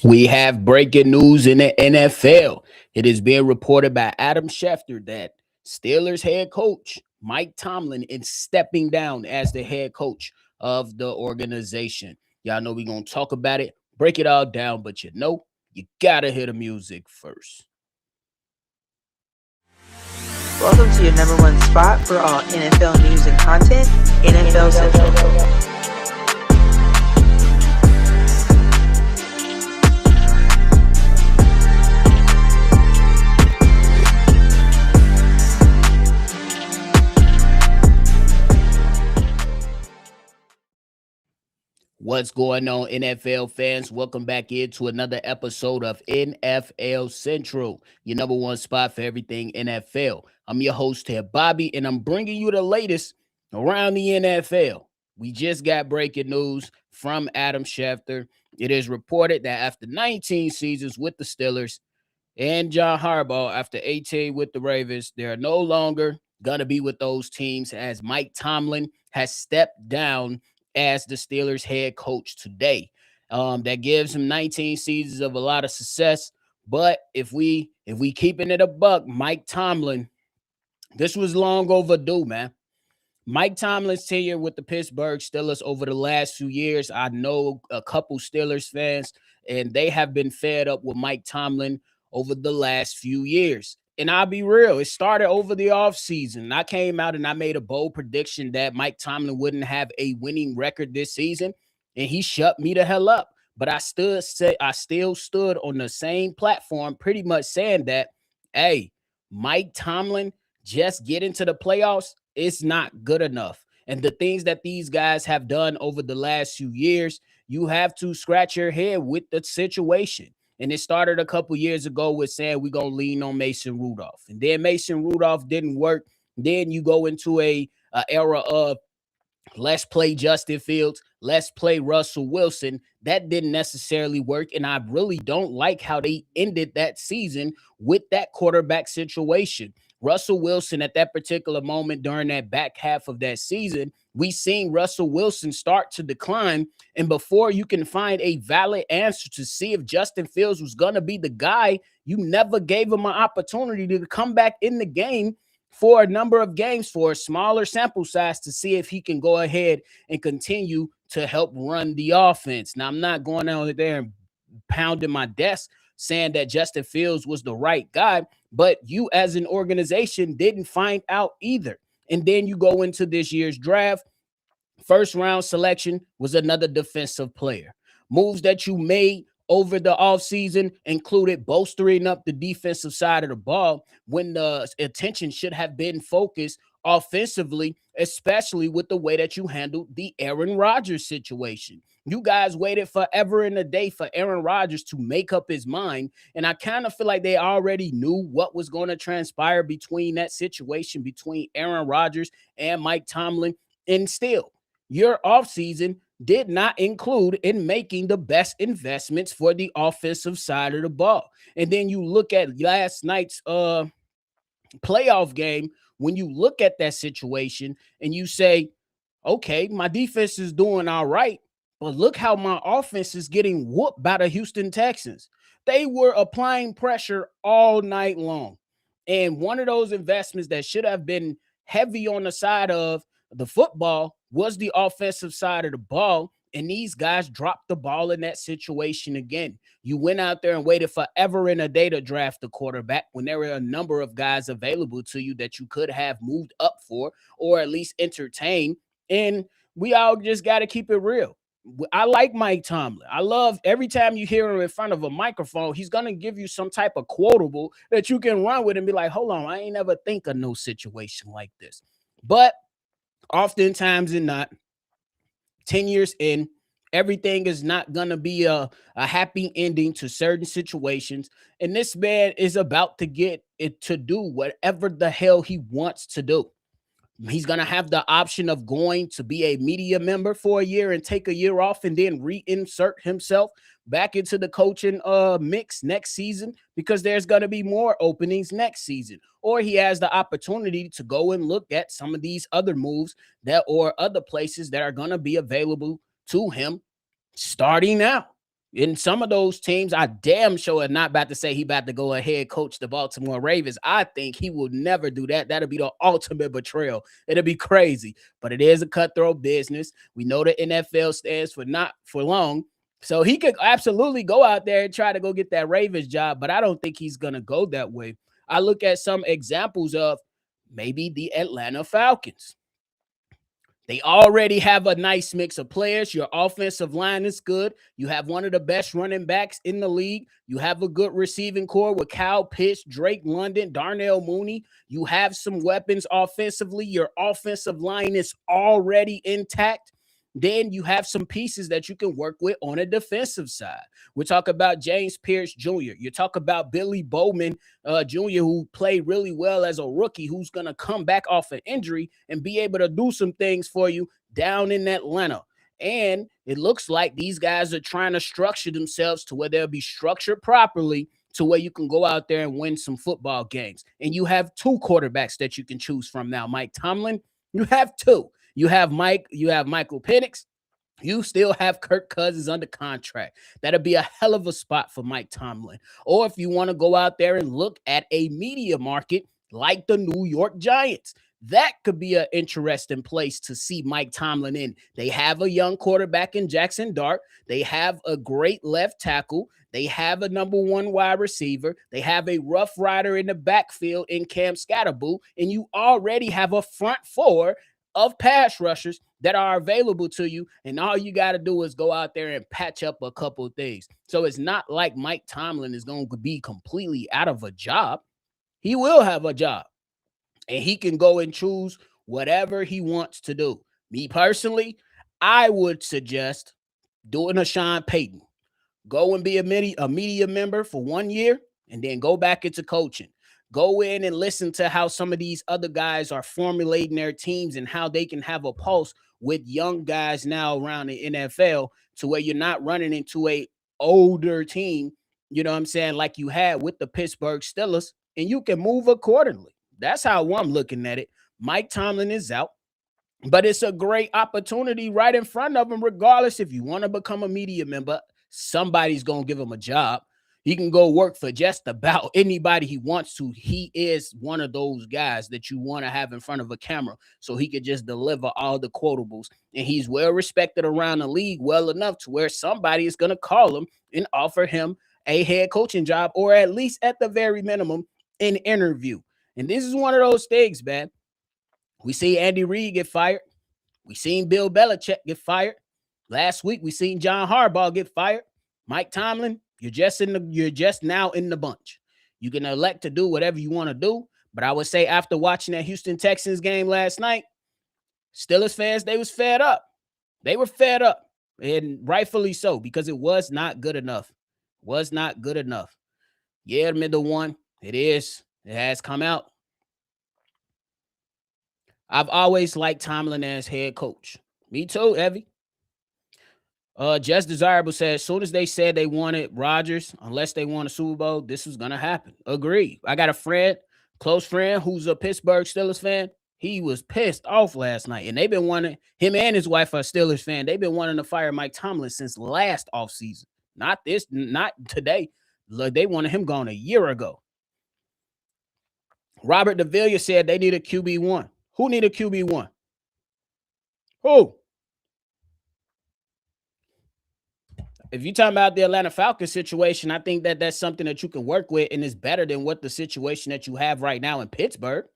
We have breaking news in the NFL. It is being reported by Adam Schefter that Steelers head coach Mike Tomlin is stepping down as the head coach of the organization. Y'all know we're going to talk about it, break it all down, but you got to hear the music first. Welcome to your number one spot for all NFL news and content, NFL Central. What's going on, NFL fans? Welcome back into another episode of NFL Central, your number one spot for everything NFL. I'm your host here, Bobby, and I'm bringing you the latest around the NFL. We just got breaking news from Adam Schefter. It is reported that after 19 seasons with the Steelers and John Harbaugh, after 18 with the Ravens, they are no longer going to be with those teams as Mike Tomlin has stepped down as the Steelers head coach today. That gives him 19 seasons of a lot of success. But if we keeping it a buck, Mike Tomlin, this was long overdue, man. Mike Tomlin's tenure with the Pittsburgh Steelers over the last few years, I know a couple Steelers fans, and they have been fed up with Mike Tomlin over the last few years. And I'll be real, it started over the offseason. I came out and I made a bold prediction that Mike Tomlin wouldn't have a winning record this season, and he shut me the hell up. But I still stood on the same platform, pretty much saying that, hey, Mike Tomlin just get into the playoffs, it's not good enough. And the things that these guys have done over the last few years, you have to scratch your head with the situation. And it started a couple years ago with saying we're going to lean on Mason Rudolph. And then Mason Rudolph didn't work. Then you go into a era of let's play Justin Fields, let's play Russell Wilson. That didn't necessarily work. And I really don't like how they ended that season with that quarterback situation. Russell Wilson at that particular moment during that back half of that season, we seen Russell Wilson start to decline. And before you can find a valid answer to see if Justin Fields was going to be the guy, you never gave him an opportunity to come back in the game for a number of games for a smaller sample size to see if he can go ahead and continue to help run the offense. Now, I'm not going out there and pounding my desk saying that Justin Fields was the right guy, but you as an organization didn't find out either. And then you go into this year's draft. First round selection was another defensive player. Moves that you made over the offseason included bolstering up the defensive side of the ball when the attention should have been focused offensively, especially with the way that you handled the Aaron Rodgers situation. You guys waited forever and a day for Aaron Rodgers to make up his mind, and I kind of feel like they already knew what was going to transpire between that situation between Aaron Rodgers and Mike Tomlin, and still, your offseason did not include in making the best investments for the offensive side of the ball. And then you look at last night's playoff game, when you look at that situation and you say, okay, my defense is doing all right, but look how my offense is getting whooped by the Houston Texans. They were applying pressure all night long. And one of those investments that should have been heavy on the side of the football was the offensive side of the ball. And these guys dropped the ball in that situation again. You went out there and waited forever and a day to draft the quarterback when there were a number of guys available to you that you could have moved up for or at least entertained. And we all just got to keep it real. I like Mike Tomlin. I love every time you hear him in front of a microphone, he's going to give you some type of quotable that you can run with and be like, hold on, I ain't never think of no situation like this. But oftentimes than not, 10 years in, everything is not going to be a happy ending to certain situations. And this man is about to get it to do whatever the hell he wants to do. He's going to have the option of going to be a media member for a year and take a year off and then reinsert himself back into the coaching mix next season because there's going to be more openings next season. Or he has the opportunity to go and look at some of these other moves that or other places that are going to be available to him starting now. In some of those teams, I damn sure am not about to say he about to go ahead coach the Baltimore Ravens. I think he will never do that. That'll be the ultimate betrayal. It'll be crazy, but it is a cutthroat business. We know the NFL stands for not for long. So he could absolutely go out there and try to go get that Ravens job, but I don't think he's going to go that way. I look at some examples of maybe the Atlanta Falcons. They already have a nice mix of players. Your offensive line is good. You have one of the best running backs in the league. You have a good receiving core with Kyle Pitts, Drake London, Darnell Mooney. You have some weapons offensively. Your offensive line is already intact. Then you have some pieces that you can work with on a defensive side. We talk about James Pierce Jr. You talk about Billy Bowman Jr., who played really well as a rookie, who's going to come back off an injury and be able to do some things for you down in Atlanta. And it looks like these guys are trying to structure themselves to where they'll be structured properly to where you can go out there and win some football games. And you have two quarterbacks that you can choose from now. Mike Tomlin, you have two. You have Michael Penix. You still have Kirk Cousins under contract. That'll be a hell of a spot for Mike Tomlin. Or if you want to go out there and look at a media market like the New York Giants, that could be an interesting place to see Mike Tomlin in. They have a young quarterback in Jackson Dart. They have a great left tackle. They have a number one wide receiver. They have a rough rider in the backfield in Cam Scatterboo. And you already have a front four of pass rushers that are available to you, and all you got to do is go out there and patch up a couple of things. So it's not like Mike Tomlin is going to be completely out of a job. He will have a job, and he can go and choose whatever he wants to do. Me personally, I would suggest doing a Sean Payton. Go and be a media member for 1 year, and then go back into coaching. Go in and listen to how some of these other guys are formulating their teams and how they can have a pulse with young guys now around the NFL to where you're not running into a older team, you know what I'm saying, like you had with the Pittsburgh Steelers, and you can move accordingly. That's how I'm looking at it. Mike Tomlin is out, but it's a great opportunity right in front of him, regardless if you want to become a media member. Somebody's going to give him a job. He can go work for just about anybody he wants to. He is one of those guys that you want to have in front of a camera so he could just deliver all the quotables. And he's well respected around the league well enough to where somebody is going to call him and offer him a head coaching job, or at least at the very minimum an interview. And this is one of those things, man. We see Andy Reid get fired. We seen Bill Belichick get fired. Last week we seen John Harbaugh get fired. Mike Tomlin, you're just now in the bunch. You can elect to do whatever you want to do, but I would say after watching that Houston Texans game last night, Steelers fans, they was fed up. They were fed up, and rightfully so, because it was not good enough. Was not good enough. Yeah, the middle one, it is. It has come out. I've always liked Tomlin as head coach. Me too, Evie. Just Desirable says, as soon as they said they wanted Rodgers, unless they won a Super Bowl, this was going to happen. Agree. I got a friend, close friend, who's a Pittsburgh Steelers fan. He was pissed off last night, and they've been wanting, him and his wife are a Steelers fan. They've been wanting to fire Mike Tomlin since last offseason. Not today. Look, they wanted him gone a year ago. Robert DeVilla said they need a QB1. Who need a QB1? Who? If you're talking about the Atlanta Falcons situation, I think that that's something that you can work with, and it's better than what the situation that you have right now in Pittsburgh.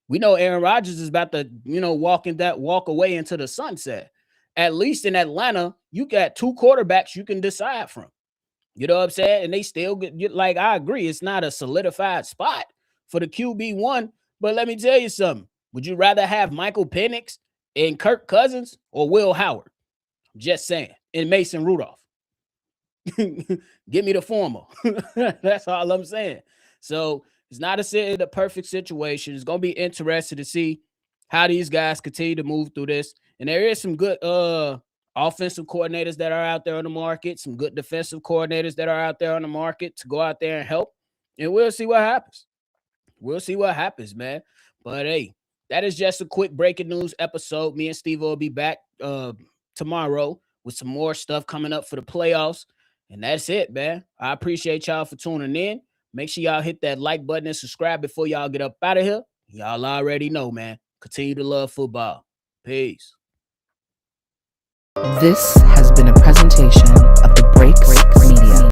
We know Aaron Rodgers is about to, walk away into the sunset. At least in Atlanta, you got two quarterbacks you can decide from. You know what I'm saying? And they still get, like, I agree, it's not a solidified spot for the QB1, but let me tell you something. Would you rather have Michael Penix and Kirk Cousins or Will Howard? Just saying. And Mason Rudolph. Give me the former. That's all I'm saying. So it's not the perfect situation. It's going to be interesting to see how these guys continue to move through this. And there is some good offensive coordinators that are out there on the market, some good defensive coordinators that are out there on the market to go out there and help. And we'll see what happens. We'll see what happens, man. But hey, that is just a quick breaking news episode. Me and Steve will be back tomorrow with some more stuff coming up for the playoffs. And that's it, man. I appreciate y'all for tuning in. Make sure y'all hit that like button and subscribe before y'all get up out of here. Y'all already know, man. Continue to love football. Peace. This has been a presentation of the Breaks